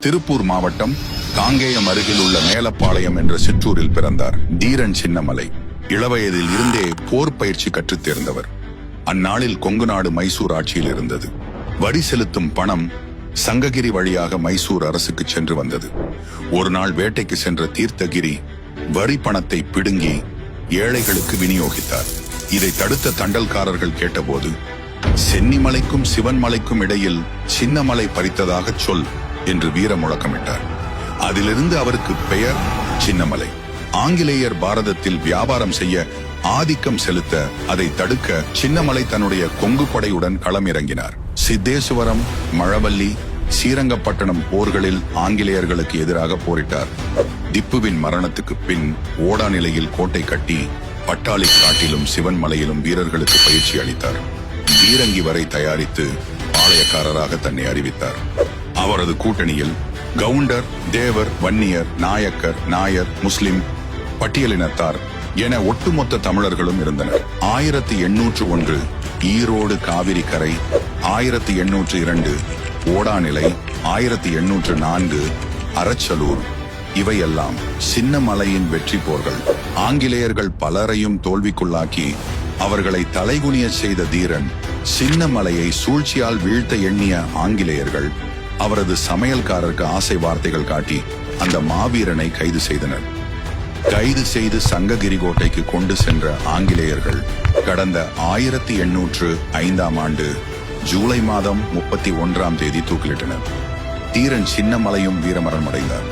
திருப்பூர் மாவட்டம் காங்கேயம் அருகில் உள்ள மேலப்பாளையம் என்ற சிற்றூரில் பிறந்தார் தீரன் சின்னமலை. இளவயதில் இருந்தே போர் பயிற்சி கற்றுத் தேர்ந்தவர். அந்நாளில் கொங்கு நாடு மைசூர் ஆட்சியில் இருந்தது. வரி செலுத்தும் பணம் சங்ககிரி வழியாக மைசூர் அரசுக்கு சென்று வந்தது. ஒரு நாள் வேட்டைக்கு சென்ற தீர்த்தகிரி வரி பணத்தை பிடுங்கி ஏழைகளுக்கு விநியோகித்தார். இதை தடுத்த தண்டல்காரர்கள் கேட்டபோது, சென்னிமலைக்கும் சிவன்மலைக்கும் இடையில் சின்னமலை பறித்ததாக சொல் என்று வீர முழக்கமிட்டார். அதிலிருந்து அவருக்கு பெயர் சின்னமலை. ஆங்கிலேயர் பாரதத்தில் வியாபாரம் செய்ய ஆதிக்கம் செலுத்த அதை தடுக்க சின்னமலை தன்னுடைய கொங்கு படையுடன் களமிறங்கினார். சித்தேசுவரம், மழவல்லி, ஸ்ரீரங்கப்பட்டணம் போர்களில் ஆங்கிலேயர்களுக்கு எதிராக போரிட்டார். திப்புவின் மரணத்துக்கு பின் ஓடா நிலையில் கோட்டை கட்டி பட்டாளி காட்டிலும் சிவன்மலையிலும் வீரர்களுக்கு பயிற்சி அளித்தார். பீரங்கி வரை தயாரித்து பாளையக்காரராக தன்னை அறிவித்தார். அவரது கூட்டணியில் கவுண்டர், தேவர், வன்னியர், நாயக்கர், நாயர், முஸ்லிம், பட்டியலினத்தார் என ஒட்டுமொத்த தமிழர்களும் இருந்தனர். 1801 ஈரோடு காவிரி கரை, 1802 ஓடாநிலை, 1804 அரச்சலூர் இவையெல்லாம் சின்னமலையின் வெற்றி போர்கள். ஆங்கிலேயர்கள் பலரையும் தோல்விக்குள்ளாக்கி அவர்களை தலைகுனிய செய்த தீரன் சின்னமலையை சூழ்ச்சியால் வீழ்த்த எண்ணிய ஆங்கிலேயர்கள் அவரது சமையல்காரருக்கு ஆசை வார்த்தைகள் காட்டி அந்த மாவீரனை கைது செய்தனர். கைது செய்து சங்ககிரி கோட்டைக்கு கொண்டு சென்ற ஆங்கிலேயர்கள் கடந்த 1805 ஆண்டு ஜூலை மாதம் 31 தூக்கிலிட்டனர். தீரன் சின்னமலையும் வீரமரணம் அடைந்தார்.